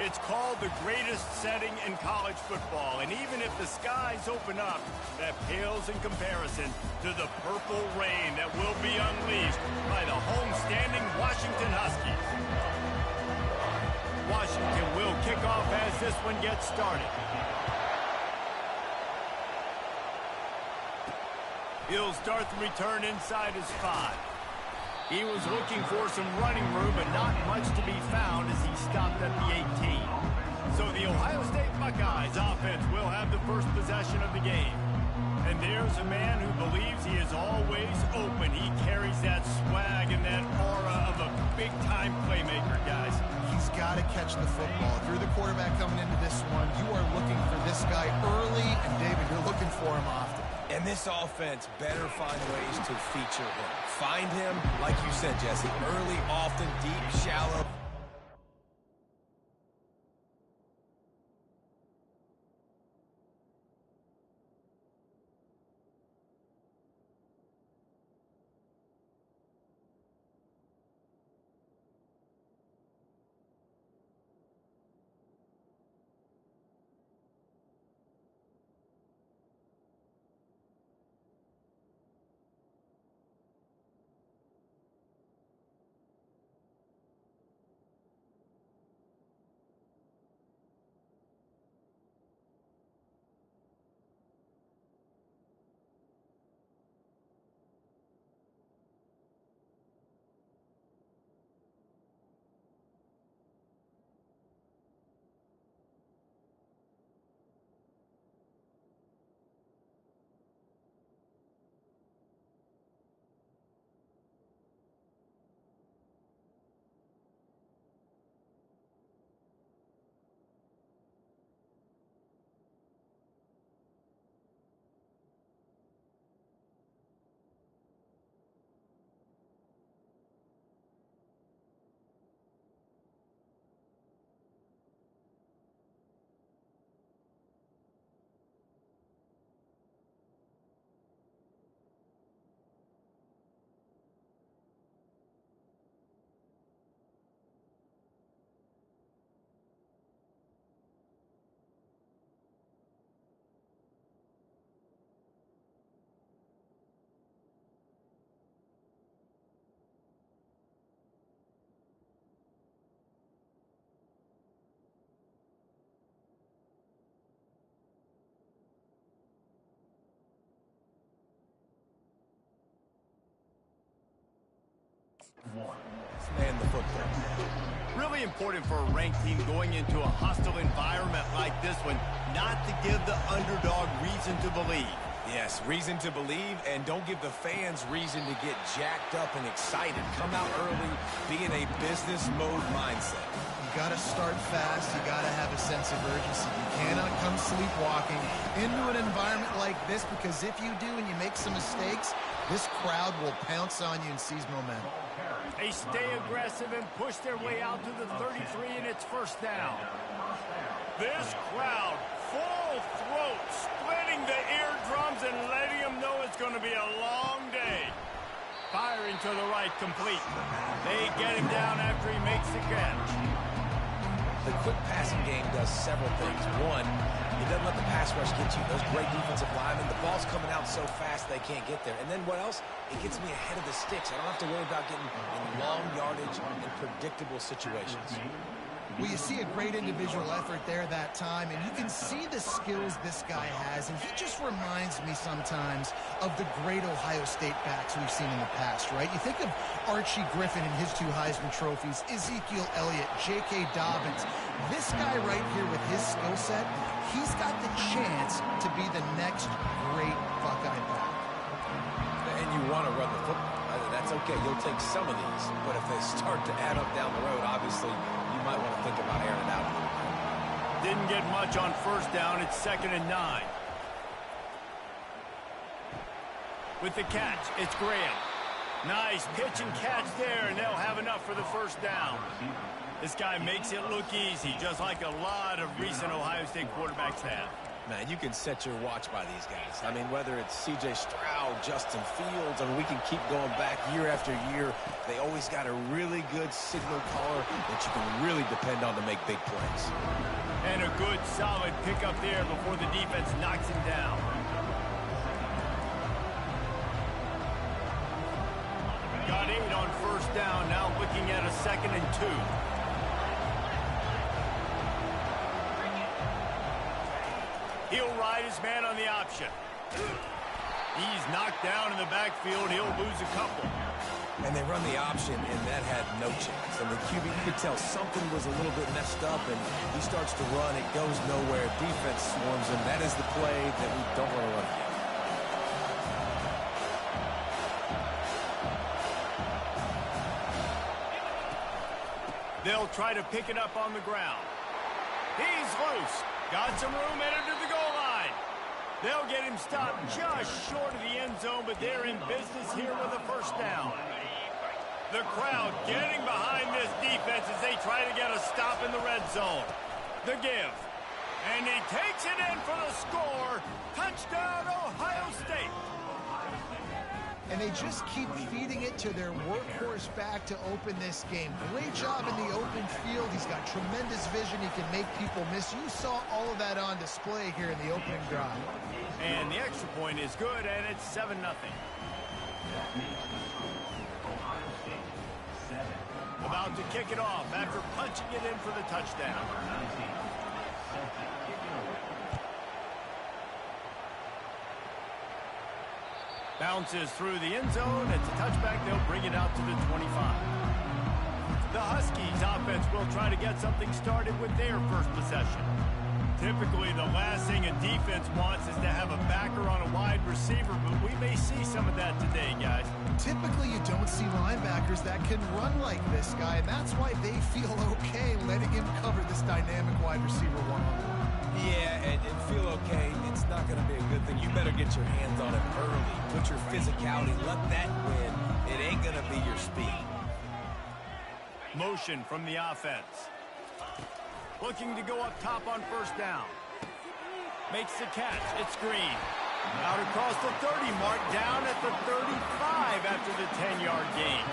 It's called the greatest setting in college football, and even if the skies open up, that pales in comparison to the purple rain that will be unleashed by the home-standing Washington Huskies. Washington will kick off as this one gets started. He'll start the return inside his 5. He was looking for some running room, but not much to be found as he stopped at the 18. So the Ohio State Buckeyes offense will have the first possession of the game. And there's a man who believes he is always open. He carries that swag and that aura of a big-time playmaker, guys. He's got to catch the football. If you're the quarterback coming into this one, you are looking for this guy early, and David, you're looking for him often. And this offense better find ways to feature him. Find him, like you said, Jesse, early, often, deep, shallow. Man the football. Really important for a ranked team going into a hostile environment like this one, not to give the underdog reason to believe. Yes, reason to believe, and don't give the fans reason to get jacked up and excited. Come out early, be in a business mode mindset. You got to start fast. You got to have a sense of urgency. You cannot come sleepwalking into an environment like this, because if you do and you make some mistakes, this crowd will pounce on you and seize momentum. They stay aggressive and push their way out to the 33, and it's first down. This crowd, full throat, splitting the eardrums and letting them know it's going to be a long day. Firing to the right, complete. They get him down after he makes the catch. The quick passing game does several things. One, it doesn't let the pass rush get you. Those great defensive linemen, the ball's coming out so fast they can't get there. And then what else? It gets me ahead of the sticks. I don't have to worry about getting in long yardage and predictable situations. Well, you see a great individual effort there that time, and you can see the skills this guy has, and he just reminds me sometimes of the great Ohio State backs we've seen in the past, right? You think of Archie Griffin and his 2 Heisman trophies, Ezekiel Elliott, J.K. Dobbins. This guy right here with his skill set, he's got the chance to be the next great Buckeye back. And you want to run the football. That's okay. You'll take some of these, but if they start to add up down the road, obviously you might want to think about airing it out. Didn't get much on first down. It's 2nd and 9. With the catch, it's Graham. Nice pitch and catch there, and they'll have enough for the first down. This guy makes it look easy, just like a lot of recent Ohio State quarterbacks have. Man, you can set your watch by these guys. I mean, whether it's C.J. Stroud, Justin Fields, and we can keep going back year after year, they always got a really good signal caller that you can really depend on to make big plays. And a good, solid pickup there before the defense knocks him down. Got 8 on first down, now looking at a 2nd and 2. He'll ride his man on the option. He's knocked down in the backfield. He'll lose a couple. And they run the option, and that had no chance. And the QB, you could tell something was a little bit messed up, and he starts to run. It goes nowhere. Defense swarms him. That is the play that we don't want to run again. They'll try to pick it up on the ground. He's loose. Got some room, entered to the goal line. They'll get him stopped just short of the end zone, but they're in business here with a first down. The crowd getting behind this defense as they try to get a stop in the red zone. The give. And he takes it in for the score. Touchdown, Ohio State. And they just keep feeding it to their workhorse back to open this game. Great job in the open field. He's got tremendous vision. He can make people miss. You saw all of that on display here in the opening drive. And the extra point is good, and it's 7-0. About to kick it off after punching it in for the touchdown. Bounces through the end zone. It's a touchback. They'll bring it out to the 25. The Huskies offense will try to get something started with their first possession. Typically, the last thing a defense wants is to have a backer on a wide receiver, but we may see some of that today, guys. Typically, you don't see linebackers that can run like this guy, and that's why they feel okay letting him cover this dynamic wide receiver one-on-one. Yeah, and feel okay. It's not going to be a good thing. You better get your hands on it early. Put your physicality. Let that win. It ain't going to be your speed. Motion from the offense. Looking to go up top on first down. Makes the catch. It's Green. Out across the 30 mark, down at the 35 after the 10-yard gain.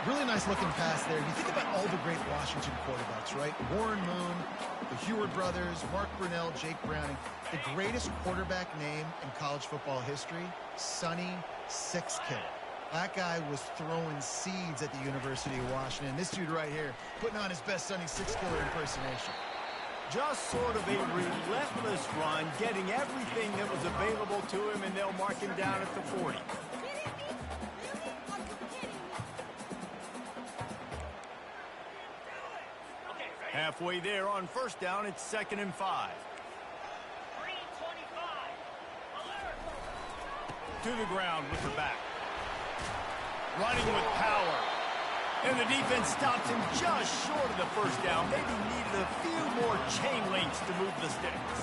Really nice looking pass there. You think about all the great Washington quarterbacks, right? Warren Moon, the Heward brothers, Mark Brunell, Jake Browning. The greatest quarterback name in college football history, Sonny Sixkiller. That guy was throwing seeds at the University of Washington. This dude right here putting on his best Sonny Sixkiller impersonation. Just sort of a relentless run, getting everything that was available to him, and they'll mark him down at the 40. Halfway there on first down, it's 2nd and 5. To the ground with the back. Running with power. And the defense stops him just short of the first down. Maybe needed a few more chain links to move the sticks.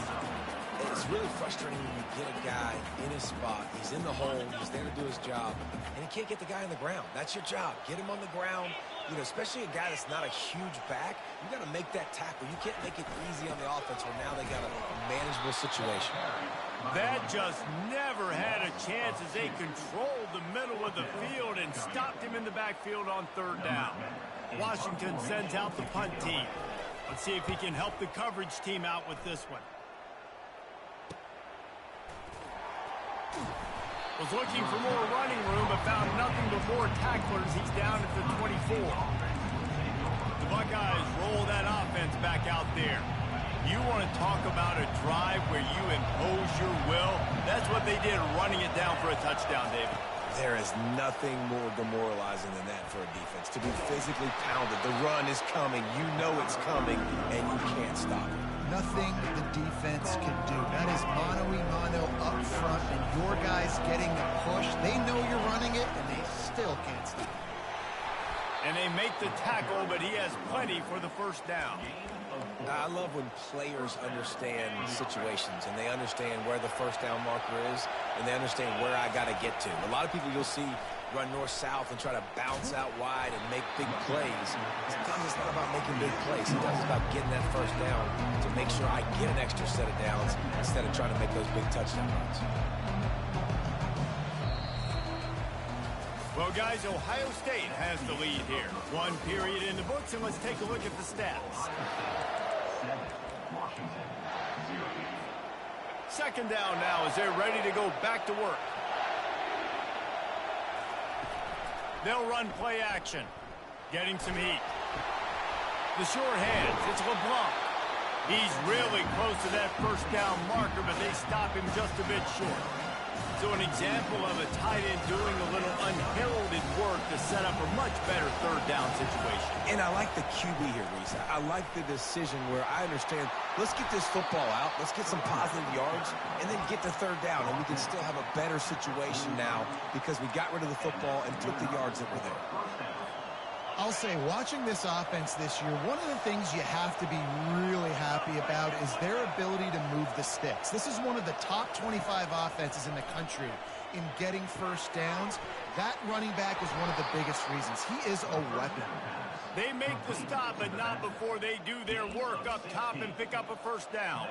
It's really frustrating when you get a guy in his spot. He's in the hole. He's there to do his job. And he can't get the guy on the ground. That's your job. Get him on the ground. You know, especially a guy that's not a huge back, you got to make that tackle. You can't make it easy on the offense where now they got a manageable situation. That just never had a chance as they controlled the middle of the field and stopped him in the backfield on third down. Washington sends out the punt team. Let's see if he can help the coverage team out with this one. Was looking for more running room, but found nothing but more tacklers. He's down at the 24. The Buckeyes roll that offense back out there. You want to talk about a drive where you impose your will? That's what they did, running it down for a touchdown, David. There is nothing more demoralizing than that for a defense. To be physically pounded. The run is coming. You know it's coming, and you can't stop it. Nothing the defense can do. That is mano-a-mano up front, and your guys getting the push. They know you're running it, and they still can't stop it. And they make the tackle, but he has plenty for the first down. I love when players understand situations, and they understand where the first down marker is, and they understand where I got to get to. A lot of people you'll see run north-south and try to bounce out wide and make big plays. Sometimes it's not about making big plays. Sometimes it's about getting that first down to make sure I get an extra set of downs instead of trying to make those big touchdown runs. Well, guys, Ohio State has the lead here. One period in the books, and let's take a look at the stats. Second down now as they're ready to go back to work. They'll run play action. Getting some heat. The short hands. It's LeBlanc. He's really close to that first down marker, but they stop him just a bit short. So an example of a tight end doing a little unheralded work to set up a much better third down situation. And I like the QB here, Reese. I like the decision where I understand, let's get this football out, let's get some positive yards, and then get the third down, and we can still have a better situation now because we got rid of the football and took the yards that were there. I'll say, watching this offense this year, one of the things you have to be really happy about is their ability to move the sticks. This is one of the top 25 offenses in the country in getting first downs. That running back is one of the biggest reasons. He is a weapon. They make the stop, but not before they do their work up top and pick up a first down.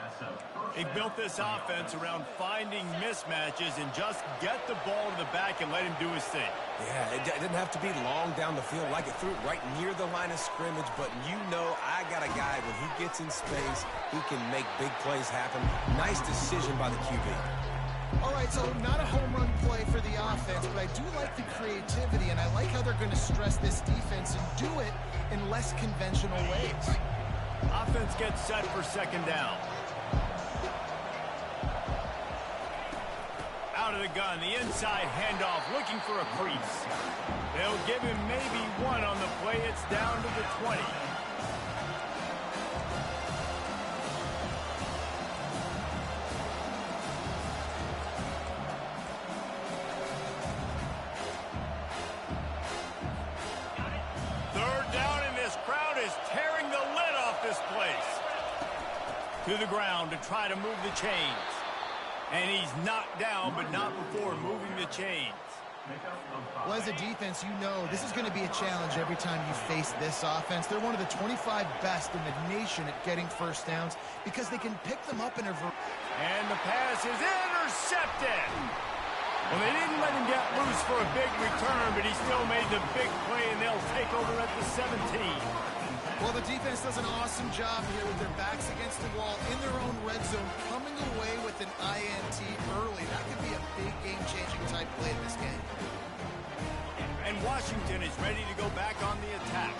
They built this offense around finding mismatches and just get the ball to the back and let him do his thing. Yeah, it didn't have to be long down the field. Like it threw it right near the line of scrimmage, but you know I got a guy, when he gets in space, he can make big plays happen. Nice decision by the QB. All right, so not a home run play for the offense, but I do like the creativity, and I like how they're going to stress this defense and do it in less conventional ways. Offense gets set for second down. Out of the gun, the inside handoff, looking for a crease. They'll give him maybe one on the play. It's down to the 20. Tearing the lid off this place. To the ground to try to move the chains. And he's knocked down, but not before moving the chains. Well, as a defense, you know this is going to be a challenge every time you face this offense. They're one of the 25 best in the nation at getting first downs because they can pick them up in a... And the pass is intercepted. Well, they didn't let him get loose for a big return, but he still made the big play, and they'll take over at the 17. Well, the defense does an awesome job here with their backs against the wall in their own red zone, coming away with an INT early. That could be a big game-changing type play in this game. And Washington is ready to go back on the attack.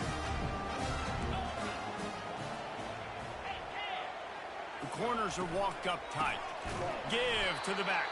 The corners are walked up tight. Give to the back.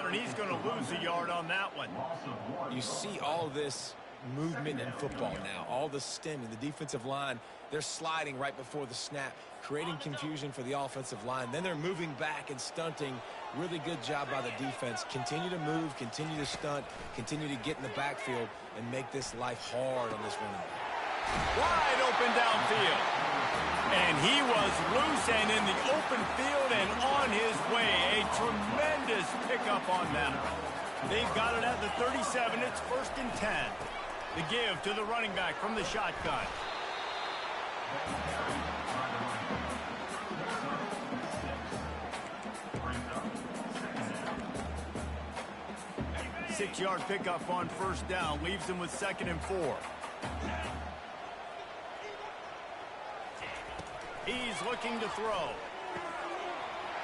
And he's going to lose a yard on that one. You see all this movement in football now, all the stemming, the defensive line, they're sliding right before the snap, creating confusion for the offensive line. Then they're moving back and stunting. Really good job by the defense. Continue to move, continue to stunt, continue to get in the backfield and make this life hard on this running back. Wide open downfield. And he was loose and in the open field and on his way. A tremendous pickup on that. They've got it at the 37. It's 1st and 10. The give to the running back from the shotgun. Six-yard pickup on 1st down. Leaves him with 2nd and 4. He's looking to throw.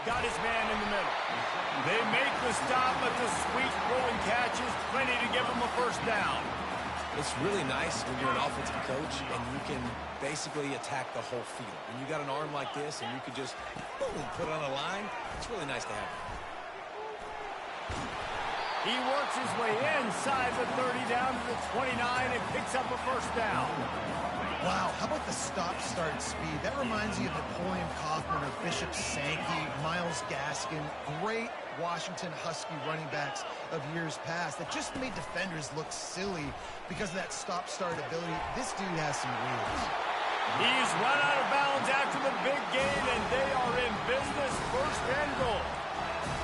Got his man in the middle. They make the stop, but the sweet rolling catch is plenty to give him a 1st down. It's really nice when you're an offensive coach and you can basically attack the whole field. When you got an arm like this and you could just, boom, put it on a line, it's really nice to have. He works his way inside the 30 down to the 29 and picks up a 1st down. Wow, how about the stop-start speed? That reminds you of Napoleon Kaufman or Bishop Sankey, Myles Gaskin, great Washington Husky running backs of years past that just made defenders look silly because of that stop-start ability. This dude has some wheels. He's run out of bounds after the big gain, and they are in business. 1st and goal.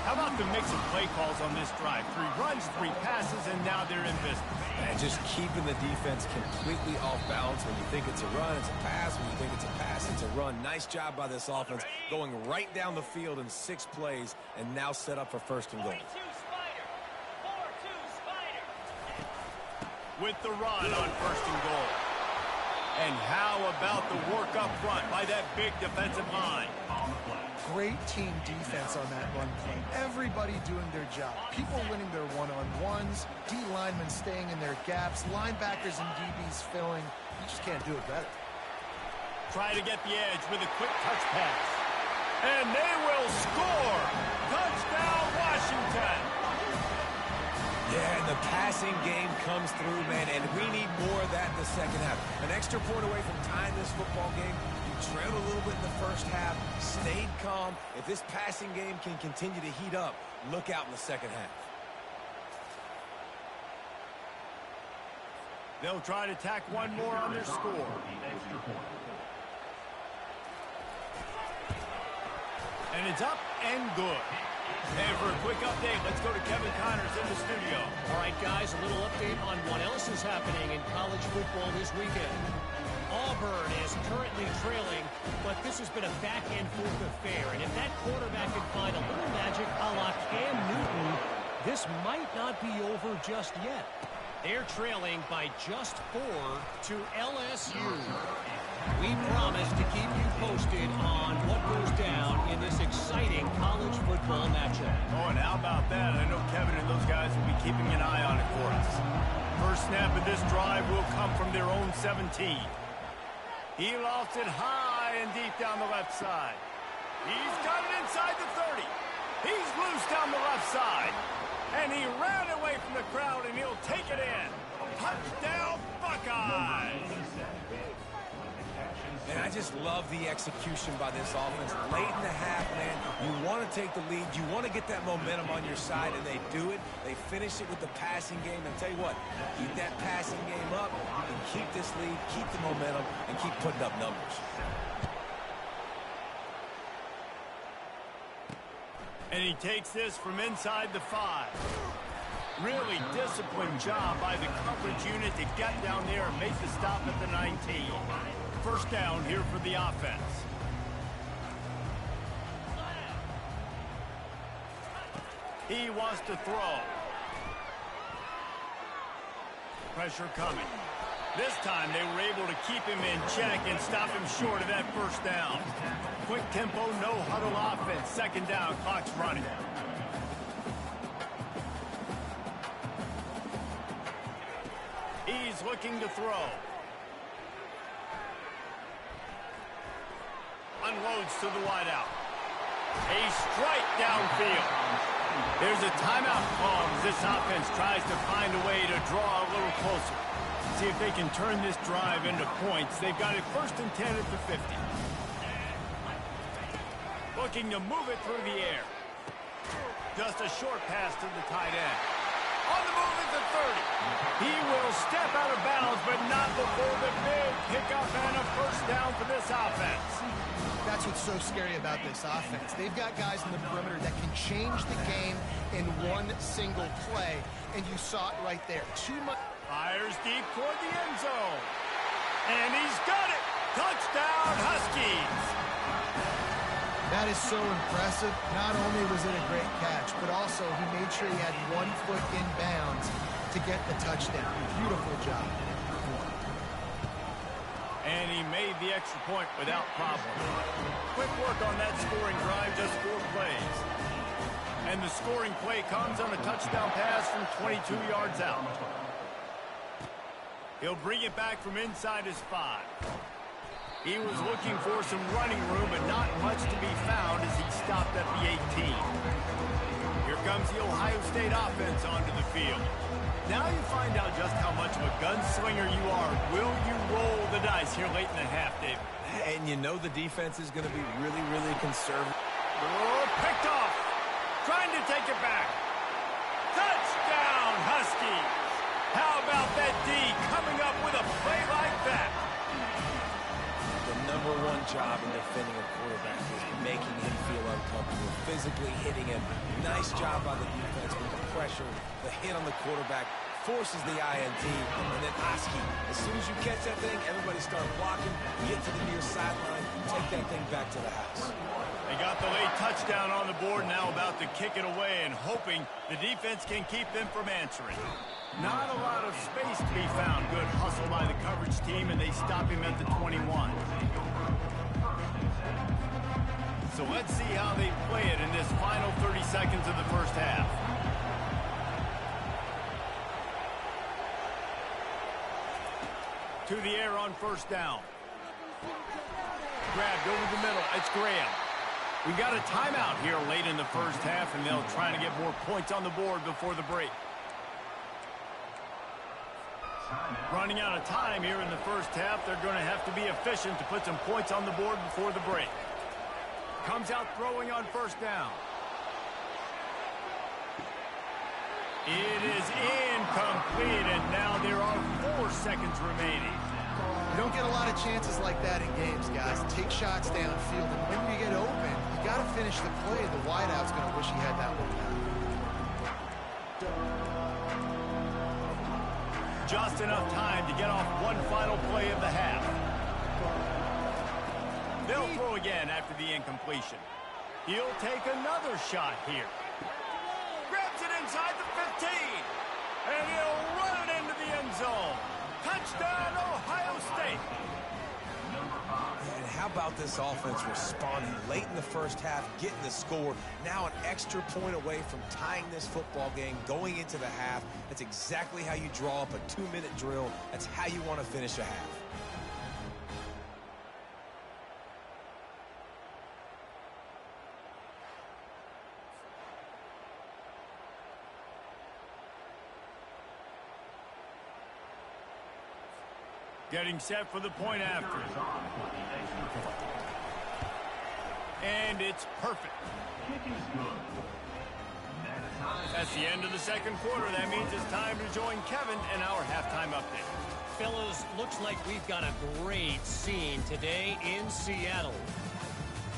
How about the mix of play calls on this drive? 3 runs, 3 passes, and now they're in business. And just keeping the defense completely off balance. When you think it's a run, it's a pass. When you think it's a pass, it's a run. Nice job by this offense, going right down the field in 6 plays, and now set up for 1st and goal. With the run on 1st and goal. And how about the work up front by that big defensive line? Great team defense on that run play. Everybody doing their job. People winning their one-on-ones, D linemen staying in their gaps, linebackers and DBs filling. You just can't do it better. Try to get the edge with a quick touch pass. And they will score! Touchdown, Washington! Yeah, and the passing game comes through, man, and we need more of that in the second half. An extra point away from tying this football game. You trailed a little bit in the 1st half, stayed calm. If this passing game can continue to heat up, look out in the 2nd half. They'll try to tack one more on their score. And it's up and good. And for a quick update, let's go to Kevin Connors in the studio. All right, guys, a little update on what else is happening in college football this weekend. Auburn is currently trailing, but this has been a back-and-forth affair. And if that quarterback can find a little magic a la Cam Newton, this might not be over just yet. They're trailing by just 4 to LSU. We promise to keep you posted on what goes down in this exciting college football matchup. Oh, and how about that? I know Kevin and those guys will be keeping an eye on it for us. First snap of this drive will come from their own 17. He lost it high and deep down the left side. He's got it inside the 30. He's loose down the left side. And he ran away from the crowd, and he'll take it in. Touchdown, Buckeyes! And I just love the execution by this offense. Late in the half, man, you want to take the lead. You want to get that momentum on your side, and they do it. They finish it with the passing game. And tell you what, keep that passing game up, and keep this lead, keep the momentum, and keep putting up numbers. And he takes this from inside the 5. Really disciplined job by the coverage unit to get down there and make the stop at the 19. First down here for the offense. He wants to throw. Pressure coming. This time they were able to keep him in check and stop him short of that first down. Quick tempo, no huddle offense. Second down, clock's running. He's looking to throw. Unloads to the wideout. A strike downfield. There's a timeout call as this offense tries to find a way to draw a little closer. See if they can turn this drive into points. They've got it 1st and 10 at the 50. Looking to move it through the air. Just a short pass to the tight end. On the move at the 30. He will step out of bounds, but not before the big pickup and a first down for this offense. That's what's so scary about this offense. They've got guys in the perimeter that can change the game in one single play, and you saw it right there. Too much. Fires deep toward the end zone. And he's got it. Touchdown, Huskies. That is so impressive. Not only was it a great catch, but also he made sure he had 1 foot in bounds to get the touchdown. Beautiful job. And he made the extra point without problem. Quick work on that scoring drive, just 4 plays. And the scoring play comes on a touchdown pass from 22 yards out. He'll bring it back from inside his 5. He was looking for some running room, but not much to be found as he stopped at the 18. Here comes the Ohio State offense onto the field. Now you find out just how much of a gunslinger you are. Will you roll the dice here late in the half, David? And you know the defense is going to be really, really conservative. Oh, picked off. Trying to take it back. Touchdown, Huskies. How about that D coming up with a play like that? The #1 job in defending a quarterback is making him feel uncomfortable, physically hitting him. Nice job by the defense with the pressure, the hit on the quarterback, forces the INT, and then Oski. As soon as you catch that thing, everybody start blocking, get to the near sideline, take that thing back to the house. They got the late touchdown on the board, now about to kick it away and hoping the defense can keep them from answering. Not a lot of space to be found. Good hustle by the coverage team, and they stop him at the 21. So let's see how they play it in this final 30 seconds of the first half. To the air on first down. Grabbed over the middle. It's Graham. We've got a timeout here late in the first half, and they'll try to get more points on the board before the break. Running out of time here in the first half. They're going to have to be efficient to put some points on the board before the break. Comes out throwing on first down. It is incomplete, and now there are 4 seconds remaining. You don't get a lot of chances like that in games, guys. Take shots downfield, and when you get open, you got to finish the play. The wideout's going to wish he had that one down. Just enough time to get off one final play of the half. They'll throw again after the incompletion. He'll take another shot here. Grabs it inside the 15. And he'll run it into the end zone. Touchdown, Ohio State. And how about this offense responding late in the first half, getting the score, now an extra point away from tying this football game, going into the half. That's exactly how you draw up a 2-minute drill. That's how you want to finish a half. Getting set for the point after. And it's perfect. That's the end of the second quarter. That means it's time to join Kevin in our halftime update. Fellas, looks like we've got a great scene today in Seattle.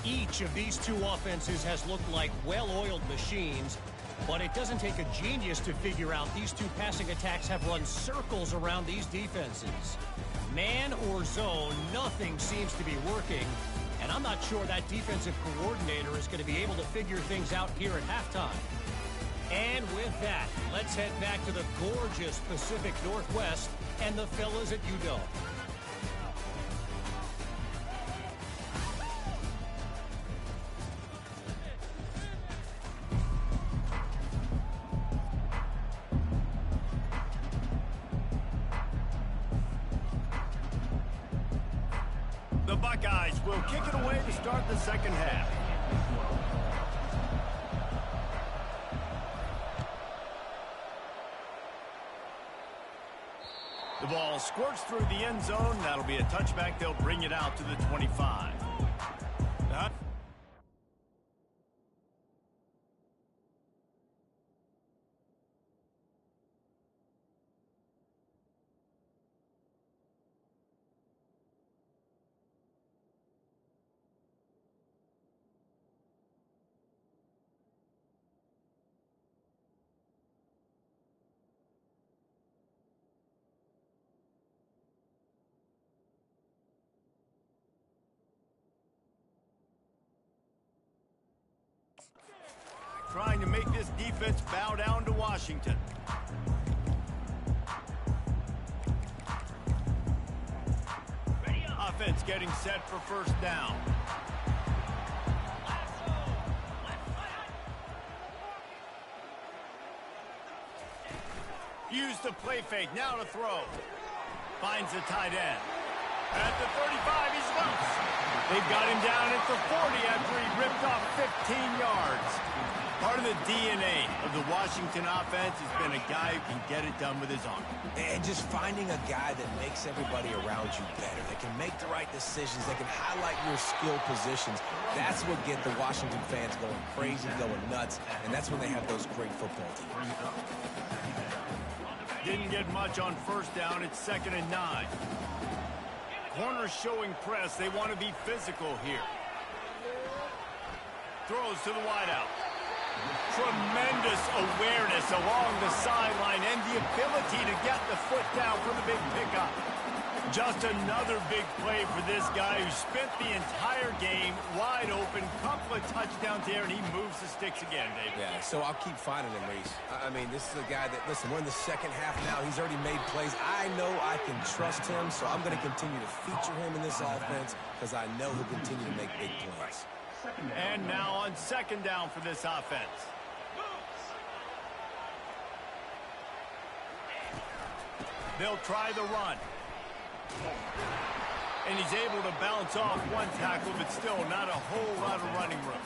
Each of these two offenses has looked like well-oiled machines, but it doesn't take a genius to figure out these two passing attacks have run circles around these defenses. Man or zone, nothing seems to be working, and I'm not sure that defensive coordinator is going to be able to figure things out here at halftime. And with that, let's head back to the gorgeous Pacific Northwest and the fellas at UW. The Buckeyes will kick it away to start the second half. The ball squirts through the end zone. That'll be a touchback. They'll bring it out to the 25. Trying to make this defense bow down to Washington. Offense getting set for first down. Use the play fake, now to throw. Finds the tight end. At the 35, he's loose. They've got him down at the 40 after he ripped off 15 yards. Part of the DNA of the Washington offense has been a guy who can get it done with his arm. And just finding a guy that makes everybody around you better, that can make the right decisions, that can highlight your skill positions. That's what get the Washington fans going crazy, going nuts, and that's when they have those great football teams. Didn't get much on first down. It's 2nd and 9. Corners showing press. They want to be physical here. Throws to the wideout. Tremendous awareness along the sideline and the ability to get the foot down for the big pickup. Just another big play for this guy who spent the entire game wide open. Couple of touchdowns there, and he moves the sticks again, David. Yeah, so I'll keep finding him, Reese. I mean, this is a guy that, listen, we're in the second half now. He's already made plays. I know I can trust him, so I'm going to continue to feature him in this offense because I know he'll continue to make big plays. And now on 2nd down for this offense. They'll try the run. And he's able to bounce off one tackle, but still not a whole lot of running room.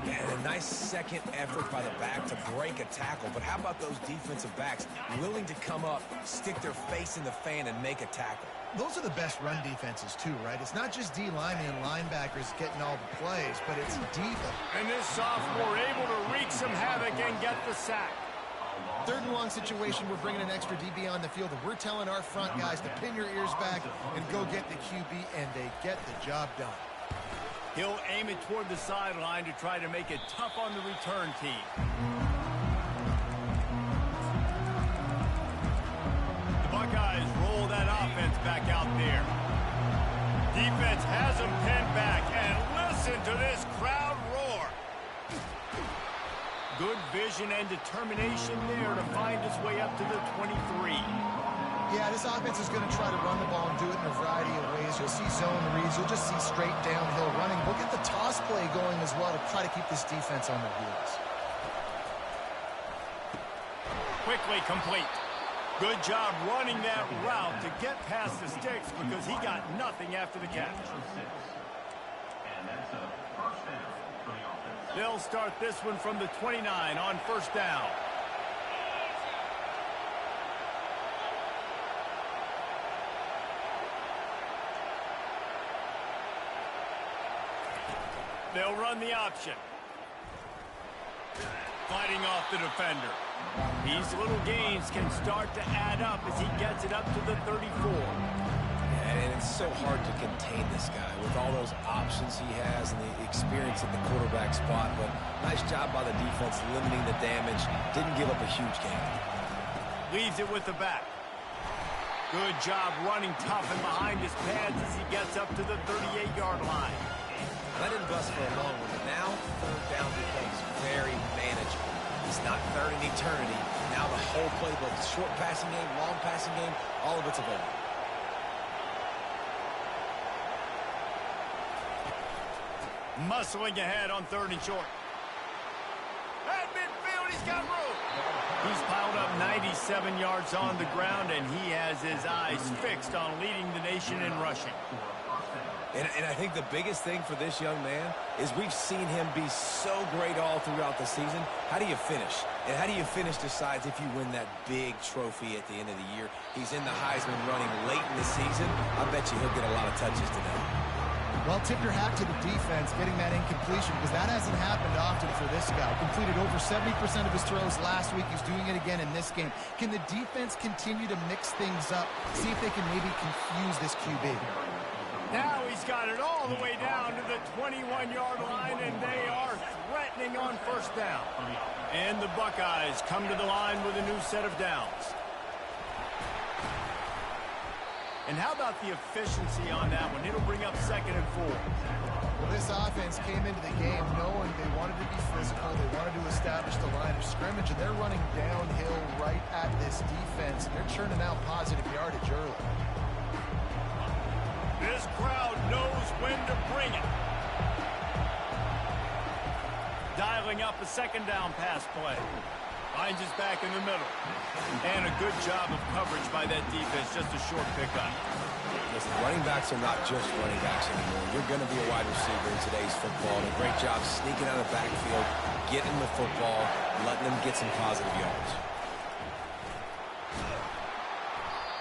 And a nice second effort by the back to break a tackle. But how about those defensive backs willing to come up, stick their face in the fan, and make a tackle? Those are the best run defenses, too, right? It's not just D-linemen and linebackers getting all the plays, but it's deep. And this sophomore able to wreak some havoc and get the sack. 3rd and long situation, we're bringing an extra DB on the field, and we're telling our front guys to pin your ears back and go get the QB, and they get the job done. He'll aim it toward the sideline to try to make it tough on the return team. The Buckeyes roll that offense back out there. Defense has them pinned back, and listen to this crowd roar. Good vision and determination there to find his way up to the 23. Yeah, this offense is going to try to run the ball and do it in a variety of ways. You'll see zone reads. You'll just see straight downhill running. We'll get the toss play going as well to try to keep this defense on their heels. Quickly complete. Good job running that route to get past the sticks because he got nothing after the catch. And that's a first down for the offense. They'll start this one from the 29 on first down. They'll run the option. Fighting off the defender. These little gains can start to add up as he gets it up to the 34. And it's so hard to contain this guy with all those options he has and the experience at the quarterback spot. But nice job by the defense limiting the damage. Didn't give up a huge gain. Leaves it with the back. Good job running tough and behind his pads as he gets up to the 38-yard line. Let him bust for a long one, but now 3rd down becomes very manageable. It's not 3rd in eternity. Now the whole playbook, short passing game, long passing game, all of it's available. Muscling ahead on 3rd and short. At midfield, he's got room. He's piled up 97 yards on the ground, and he has his eyes fixed on leading the nation in rushing. And I think the biggest thing for this young man is we've seen him be so great all throughout the season. How do you finish? And how do you finish decides if you win that big trophy at the end of the year. He's in the Heisman running late in the season. I bet you he'll get a lot of touches today. Well, tip your hat to the defense getting that incompletion because that hasn't happened often for this guy. Completed over 70% of his throws last week. He's doing it again in this game. Can the defense continue to mix things up? See if they can maybe confuse this QB. Now he's got it all the way down to the 21-yard line, and they are threatening on first down. And the Buckeyes come to the line with a new set of downs. And how about the efficiency on that one? It'll bring up 2nd and 4. Well, this offense came into the game knowing they wanted to be physical. They wanted to establish the line of scrimmage, and they're running downhill right at this defense. And they're churning out positive yardage early. This crowd knows when to bring it. Dialing up a 2nd down pass play. Finds his back in the middle. And a good job of coverage by that defense. Just a short pickup. Listen, running backs are not just running backs anymore. You're going to be a wide receiver in today's football. And a great job sneaking out of the backfield, getting the football, letting them get some positive yards.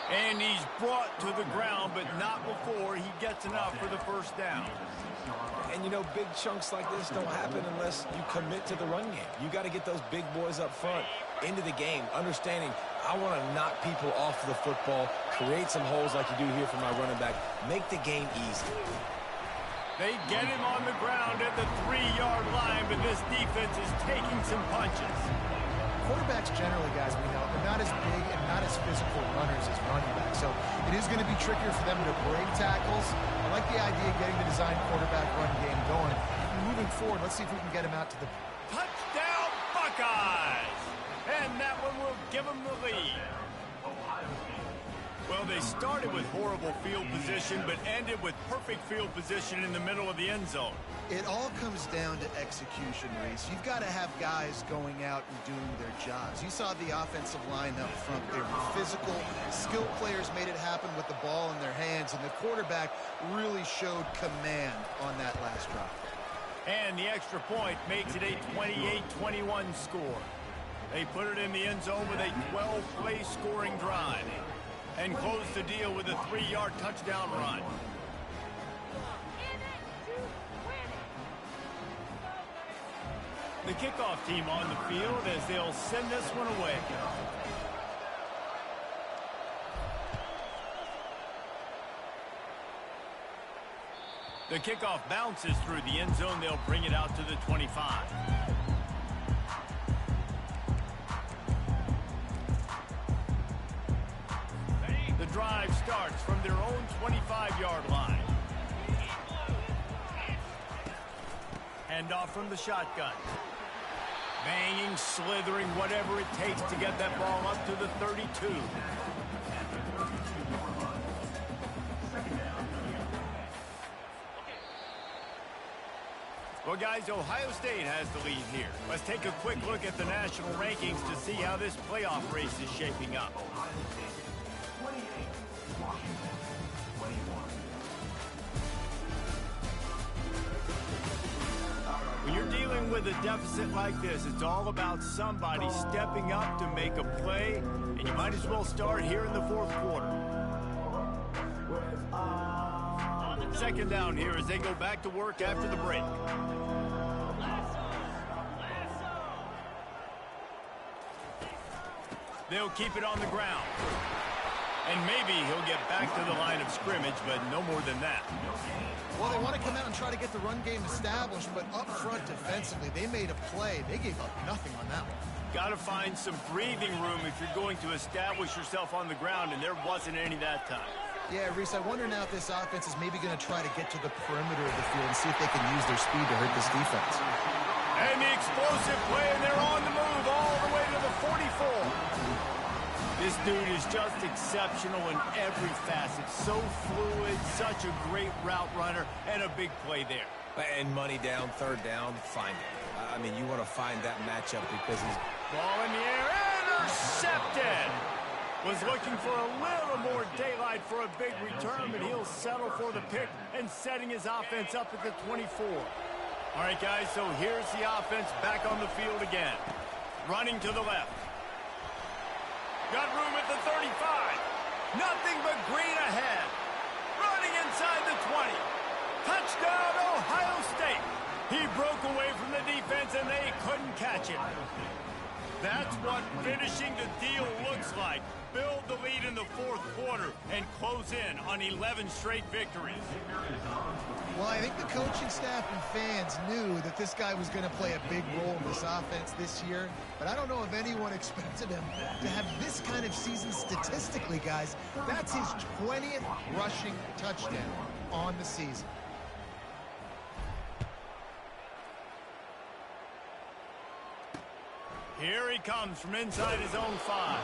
And he's brought to the ground, but not before he gets enough for the first down. And, you know, big chunks like this don't happen unless you commit to the run game. You got to get those big boys up front into the game, understanding I want to knock people off the football, create some holes like you do here for my running back, make the game easy. They get him on the ground at the 3-yard line, but this defense is taking some punches. Quarterbacks generally, guys, we know, are not as big and not as physical runners as running backs. So it is going to be trickier for them to break tackles. I like the idea of getting the design quarterback run game going. Moving forward, let's see if we can get him out to the... Touchdown, Buckeyes! And that one will give them the lead. Well, they started with horrible field position, but ended with perfect field position in the middle of the end zone. It all comes down to execution, Reese. You've got to have guys going out and doing their jobs. You saw the offensive line up front. They were physical. Skilled players made it happen with the ball in their hands, and the quarterback really showed command on that last drive. And the extra point makes it a 28-21 score. They put it in the end zone with a 12-play scoring drive and close the deal with a 3-yard touchdown run. The kickoff team on the field as they'll send this one away. The kickoff bounces through the end zone. They'll bring it out to the 25. The drive starts from their own 25-yard line. Handoff from the shotgun. Banging, slithering, whatever it takes to get that ball up to the 32. Well, guys, Ohio State has the lead here. Let's take a quick look at the national rankings to see how this playoff race is shaping up. When you're dealing with a deficit like this, it's all about somebody stepping up to make a play, and you might as well start here in the fourth quarter. Second down here as they go back to work after the break. They'll keep it on the ground. And maybe he'll get back to the line of scrimmage, but no more than that. Well, they want to come out and try to get the run game established, but up front defensively, they made a play. They gave up nothing on that one. Got to find some breathing room if you're going to establish yourself on the ground, and there wasn't any that time. Yeah, Reese, I wonder now if this offense is maybe going to try to get to the perimeter of the field and see if they can use their speed to hurt this defense. And the explosive play, and they're on the move all the way to the 44. This dude is just exceptional in every facet. So fluid, such a great route runner, and a big play there. And money down, third down, find it. I mean, you want to find that matchup because he's... Ball in the air, intercepted! Was looking for a little more daylight for a big return, but he'll settle for the pick and setting his offense up at the 24. All right, guys, so here's the offense back on the field again. Running to the left. Got room at the 35. Nothing but green ahead. Running inside the 20. Touchdown, Ohio State. He broke away from the defense, and they couldn't catch him. That's what finishing the deal looks like. Build the lead in the fourth quarter and close in on 11 straight victories. Well, I think the coaching staff and fans knew that this guy was going to play a big role in this offense this year, but I don't know if anyone expected him to have this kind of season statistically, guys. That's his 20th rushing touchdown on the season. Here he comes from inside his own 5.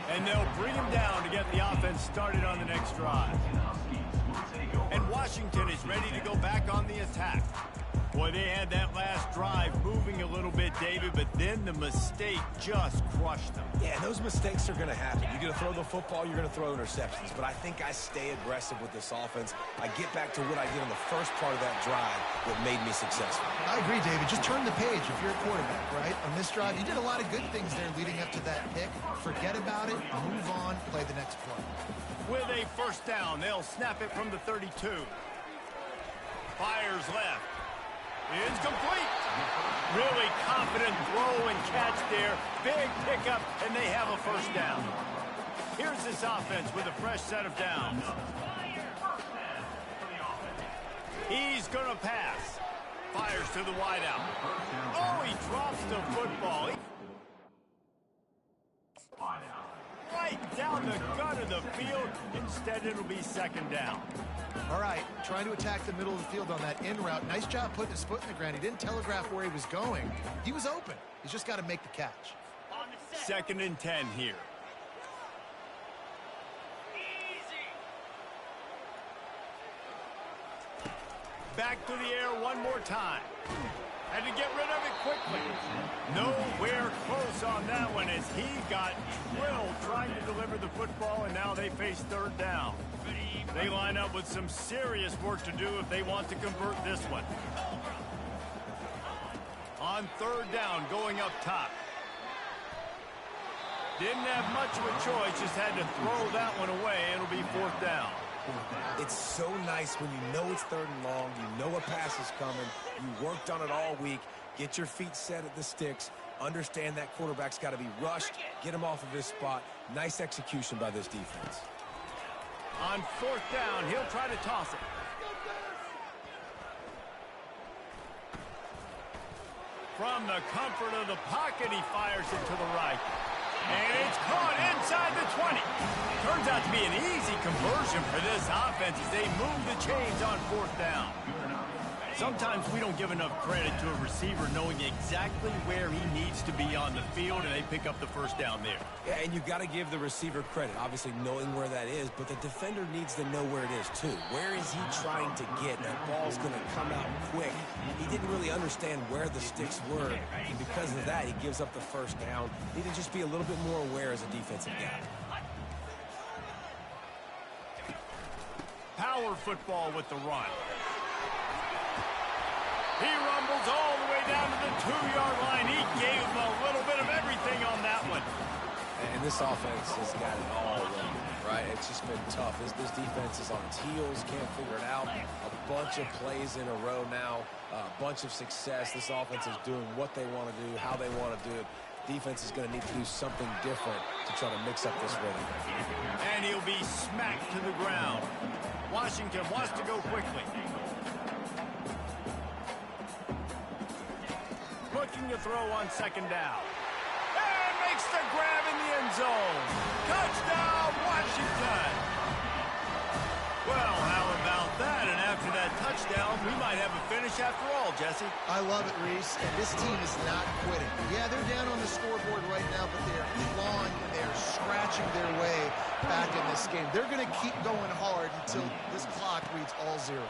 And they'll bring him down to get the offense started on the next drive. And Washington is ready to go back on the attack. Boy, they had that last drive moving a little bit, David, but then the mistake just crushed them. Yeah, and those mistakes are going to happen. You're going to throw the football, you're going to throw interceptions. But I think I stay aggressive with this offense. I get back to what I did on the first part of that drive that made me successful. I agree, David. Just turn the page if you're a quarterback, right? On this drive, you did a lot of good things there leading up to that pick. Forget about it, move on, play the next play. With a first down, they'll snap it from the 32. Fires left. It's complete. Really confident throw and catch there. Big pickup, and they have a first down. Here's this offense with a fresh set of downs. He's going to pass. Fires to the wideout. Oh, he drops the football. Right down the gut of the field. Instead, it'll be second down. All right, trying to attack the middle of the field on that in route. Nice job putting his foot in the ground. He didn't telegraph where he was going. He was open. He's just got to make the catch. Second and 10 here. Back to the air one more time. Had to get rid of it quickly. Nowhere close on that one as he got drilled trying to deliver the football, and now they face third down. They line up with some serious work to do if they want to convert this one. On third down, going up top. Didn't have much of a choice, just had to throw that one away. It'll be fourth down. It's so nice when you know it's third and long, you know a pass is coming, you worked on it all week, get your feet set at the sticks, understand that quarterback's got to be rushed, get him off of his spot. Nice execution by this defense. On fourth down, he'll try to toss it. From the comfort of the pocket, he fires it to the right. And it's caught inside the 20. Turns out to be an easy conversion for this offense as they move the chains on fourth down. Sometimes we don't give enough credit to a receiver knowing exactly where he needs to be on the field, and they pick up the first down there. Yeah, and you've got to give the receiver credit, obviously knowing where that is, but the defender needs to know where it is too. Where is he trying to get? That ball's going to come out quick. He didn't really understand where the sticks were, and because of that, he gives up the first down. Need to just be a little bit more aware as a defensive guy. Power football with the run. He rumbles all the way down to the 2-yard line. He gave him a little bit of everything on that one. And this offense has got it all wrong, right? It's just been tough. This defense is on its heels, can't figure it out. A bunch of plays in a row now, a bunch of success. This offense is doing what they want to do, how they want to do it. Defense is going to need to do something different to try to mix up this rhythm. And he'll be smacked to the ground. Washington wants to go quickly. Looking to throw on second down. And makes the grab in the end zone. Touchdown, Washington. Well, how about that? And after that touchdown, we might have a finish after all, Jesse. I love it, Reese. And this team is not quitting. Yeah, they're down on the scoreboard right now, but they're clawing, they're scratching their way back in this game. They're going to keep going hard until this clock reads all zeros.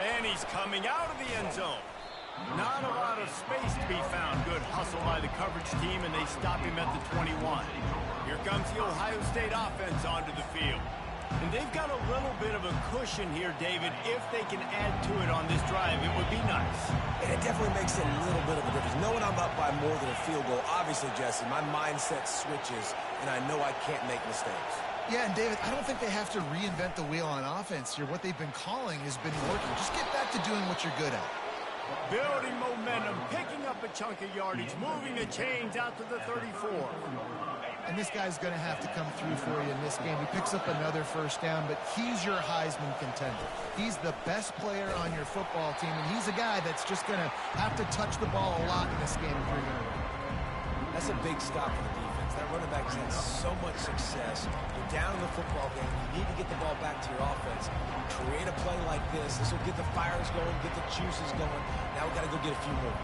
And he's coming out of the end zone. Not a lot of of space to be found. Good hustle by the coverage team, and they stop him at the 21. Here comes the Ohio State offense onto the field. And they've got a little bit of a cushion here, David. If they can add to it on this drive, it would be nice. And it definitely makes a little bit of a difference. Knowing I'm up by more than a field goal, obviously, Jesse, my mindset switches, and I know I can't make mistakes. Yeah, and David, I don't think they have to reinvent the wheel on offense here. What they've been calling has been working. Just get back to doing what you're good at. Building momentum, picking up a chunk of yardage, moving the chains out to the 34. And this guy's going to have to come through for you in this game. He picks up another first down, but he's your Heisman contender. He's the best player on your football team, and he's a guy that's just going to have to touch the ball a lot in this game if you're going to win. That's a big stop for the defense. That running back has had so much success. You're down in the football game. You need to get the ball back to your offense. Create a play like this. This will get the fires going, get the juices going. Now we've got to go get a few more.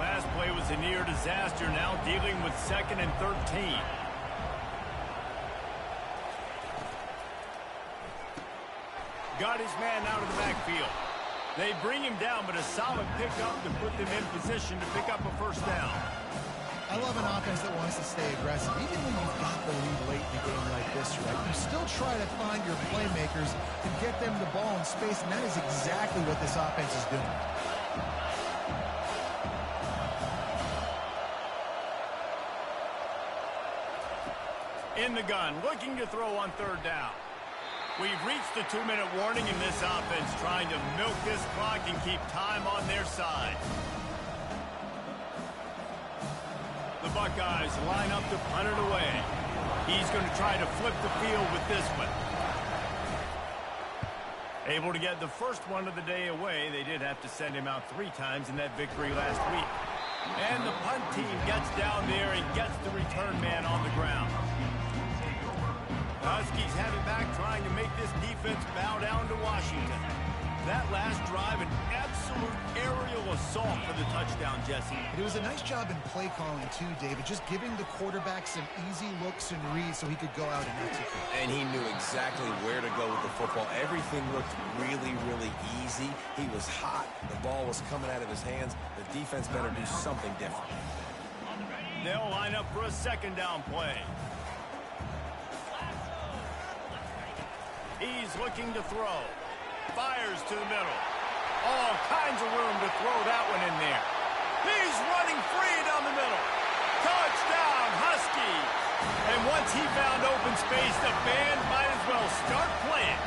Last play was a near disaster. Now dealing with 2nd and 13. Got his man out of the backfield. They bring him down, but a solid pickup to put them in position to pick up a first down. I love an offense that wants to stay aggressive. Even when you've got the lead late in a game like this, right, you still try to find your playmakers and get them the ball in space, and that is exactly what this offense is doing. In the gun, looking to throw on 3rd down. We've reached the 2-minute warning in this offense, trying to milk this clock and keep time on their side. The Buckeyes line up to punt it away. He's going to try to flip the field with this one. Able to get the first one of the day away. They did have to send him out 3 times in that victory last week. And the punt team gets down there and gets the return man on the ground. Huskies have it back, trying to make this defense bow down to Washington. That last drive, an absolute aerial assault for the touchdown, Jesse. It was a nice job in play calling, too, David, just giving the quarterback some easy looks and reads so he could go out and execute. And he knew exactly where to go with the football. Everything looked really, really easy. He was hot. The ball was coming out of his hands. The defense better do something different. They'll line up for a 2nd down play. He's looking to throw. Fires to the middle. All kinds of room to throw that one in there. He's running free down the middle. Touchdown, Huskies. And once he found open space, the band might as well start playing.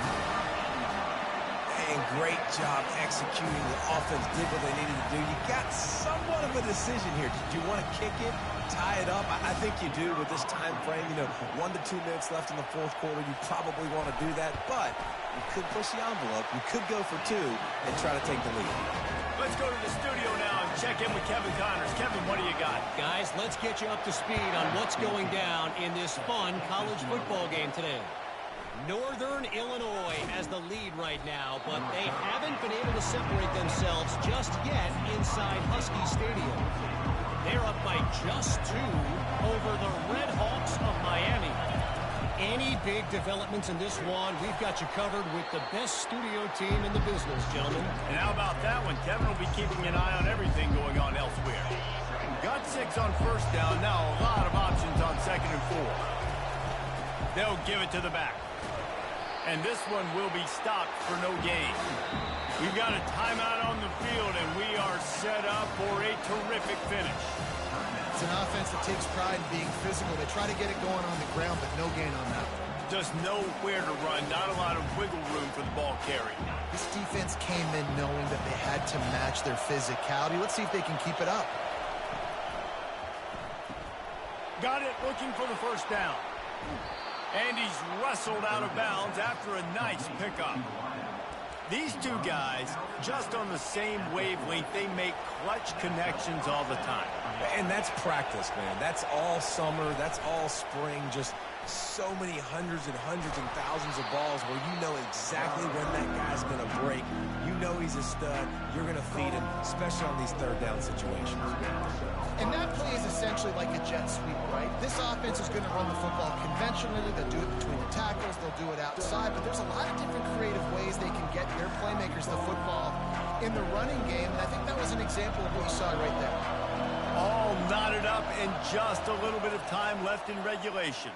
And great job executing. The offense did what they needed to do. You got somewhat of a decision here. Did you want to kick it, tie it up? I think you do with this time frame. 1 to 2 minutes left in the 4th quarter. You probably want to do that, but you could push the envelope. You could go for 2 and try to take the lead. Let's go to the studio now and check in with Kevin Connors. Kevin, what do you got? Guys, let's get you up to speed on what's going down in this fun college football game today. Northern Illinois has the lead right now, but they haven't been able to separate themselves just yet inside Husky Stadium. They're up by just 2 over the Red Hawks of Miami. Any big developments in this one, we've got you covered with the best studio team in the business, gentlemen. And how about that one? Kevin will be keeping an eye on everything going on elsewhere. Got 6 on 1st down. Now a lot of options on 2nd and 4. They'll give it to the back. And this one will be stopped for no gain. We've got a timeout on the field, and we are set up for a terrific finish. It's an offense that takes pride in being physical. They try to get it going on the ground, but no gain on that one. Just nowhere to run, not a lot of wiggle room for the ball carry. This defense came in knowing that they had to match their physicality. Let's see if they can keep it up. Got it, looking for the first down. And he's wrestled out of bounds after a nice pickup. These 2 guys, just on the same wavelength, they make clutch connections all the time. And that's practice, man. That's all summer. That's all spring. Just so many hundreds and thousands of balls where you know exactly when that guy's going to break. You know he's a stud. You're going to feed him, especially on these 3rd down situations. And that play is essentially like a jet sweep, right? This offense is going to run the football conventionally. They'll do it between the tackles. They'll do it outside. But there's a lot of different creative ways they can get their playmakers the football in the running game, and I think that was an example of what you saw right there. All knotted up and just a little bit of time left in regulation.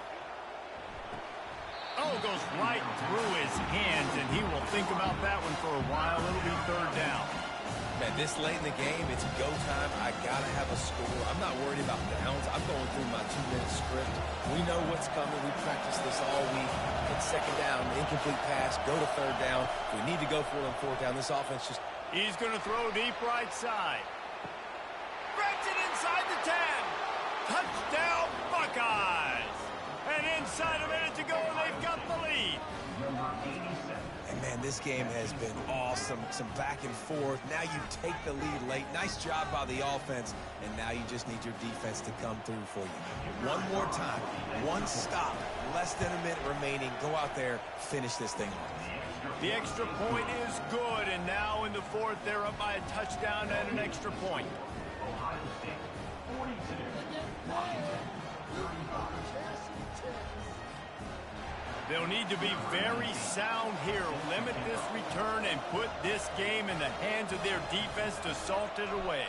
Oh, goes right through his hands, and he will think about that one for a while. It'll be third down. Man, this late in the game, it's go time. I got to have a score. I'm not worried about downs. I'm going through my 2-minute script. We know what's coming. We practiced this all week. It's second down, incomplete pass, go to third down. We need to go for it on fourth down. This offense just... He's going to throw deep right side. Breaks it inside the 10. Touchdown, Buckeyes. And inside a minute to go, and they've got the lead. And, man, this game has been awesome. Some back and forth. Now you take the lead late. Nice job by the offense. And now you just need your defense to come through for you. One more time. One stop. Less than a minute remaining. Go out there, finish this thing off. The extra point is good, and now in the fourth, they're up by a touchdown and an extra point. Ohio State 42, Washington 35. They'll need to be very sound here, limit this return, and put this game in the hands of their defense to salt it away.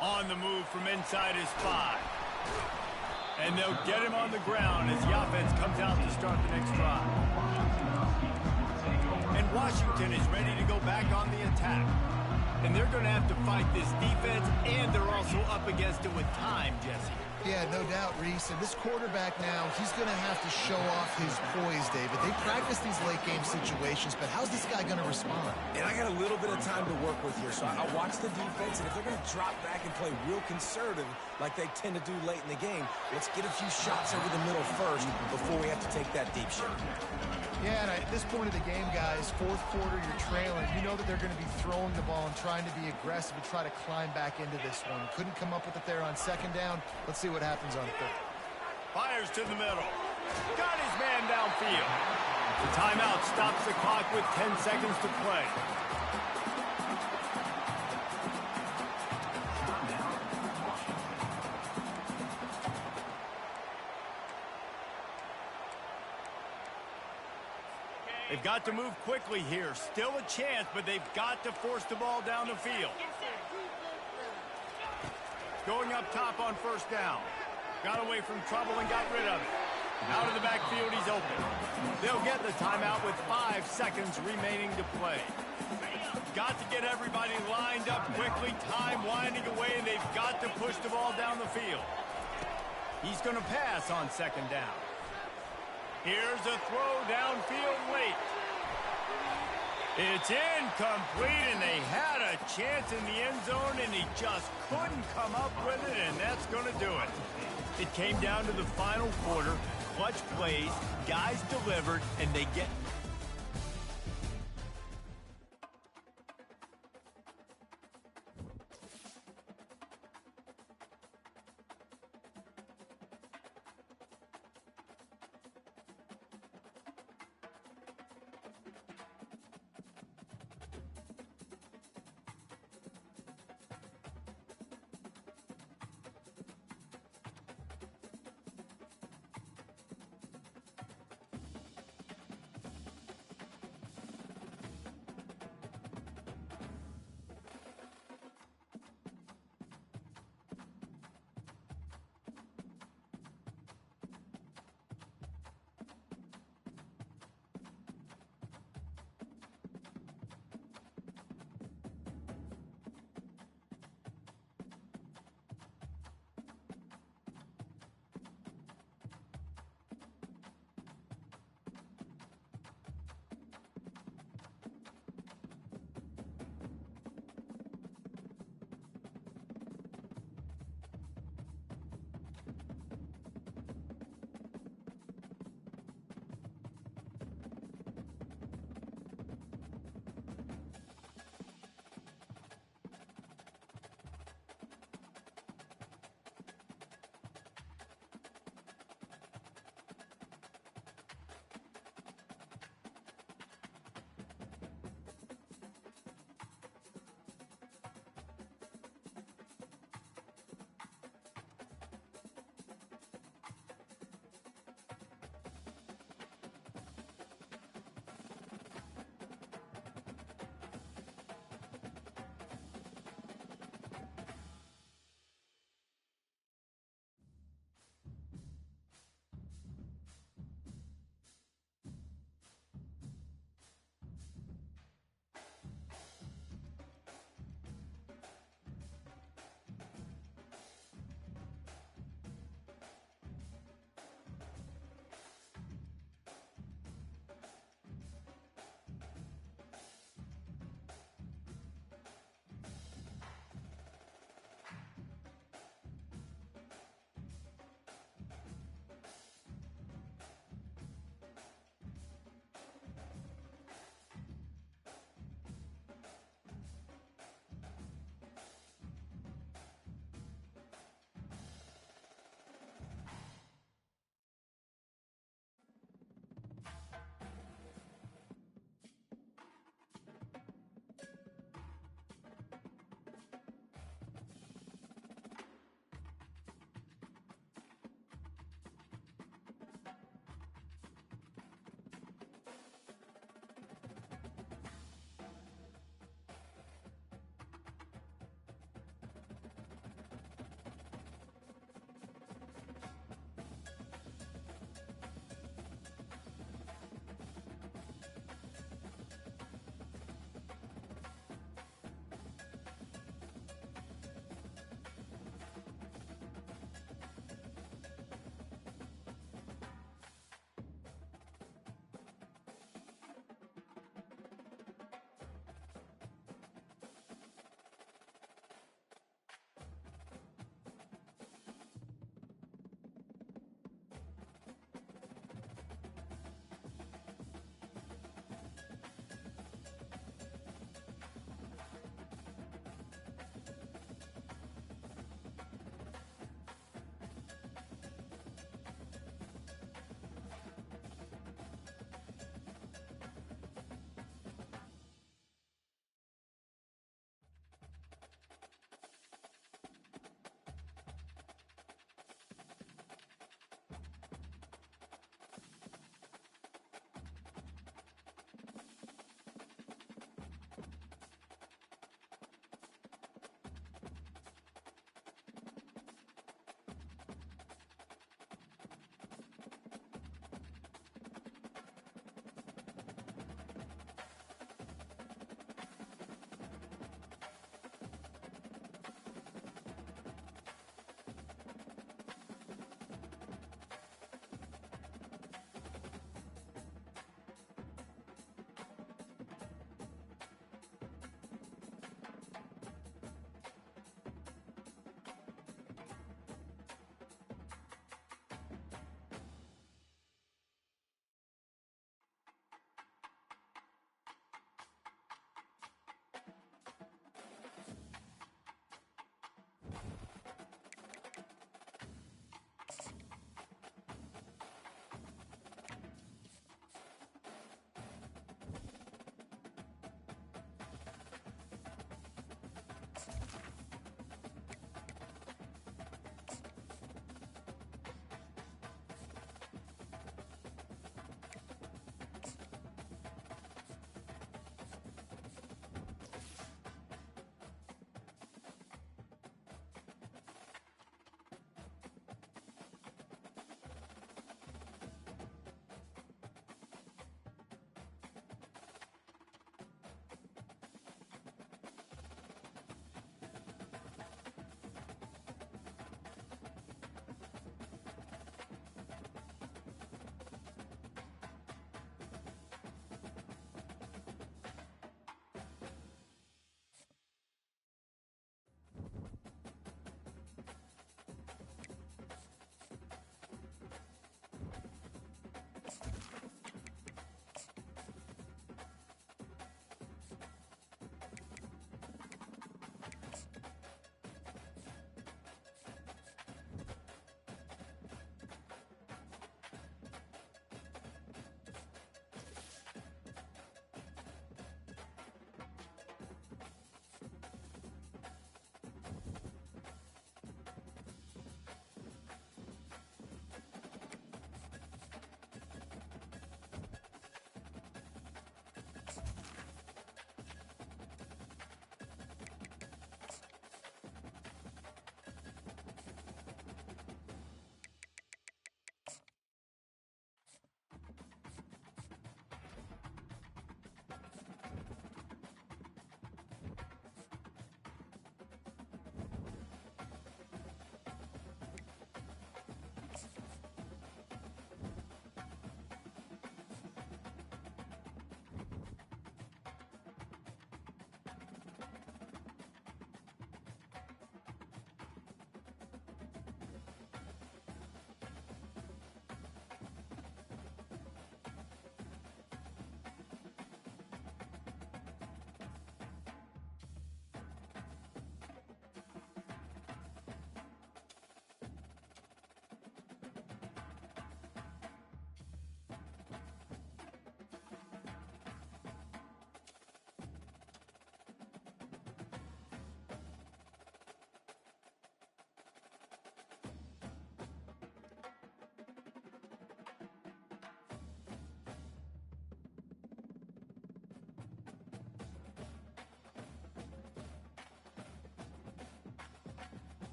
On the move from inside his 5. And they'll get him on the ground as the offense comes out to start the next drive. And Washington is ready to go back on the attack. And they're going to have to fight this defense, and they're also up against it with time, Jesse. Yeah, no doubt, Reese. And this quarterback now, he's going to have to show off his poise, David. They practice these late-game situations, but how's this guy going to respond? And I got a little bit of time to work with here, so I'll watch the defense, and if they're going to drop back and play real conservative like they tend to do late in the game, let's get a few shots over the middle first before we have to take that deep shot. Yeah, and at this point of the game, guys, fourth quarter, you're trailing. You know that they're going to be throwing the ball and trying to be aggressive and try to climb back into this one. Couldn't come up with it there on second down. Let's see what happens on third. Fires to the middle. Got his man downfield. The timeout stops the clock with 10 seconds to play. They've got to move quickly here. Still a chance, but they've got to force the ball down the field. Going up top on first down. Got away from trouble and got rid of it. Out of the backfield, he's open. They'll get the timeout with 5 seconds remaining to play. Got to get everybody lined up quickly. Time winding away, and they've got to push the ball down the field. He's going to pass on second down. Here's a throw downfield late. It's incomplete, and they had a chance in the end zone, and he just couldn't come up with it, and that's going to do it. It came down to the final quarter. Clutch plays, guys delivered, and they get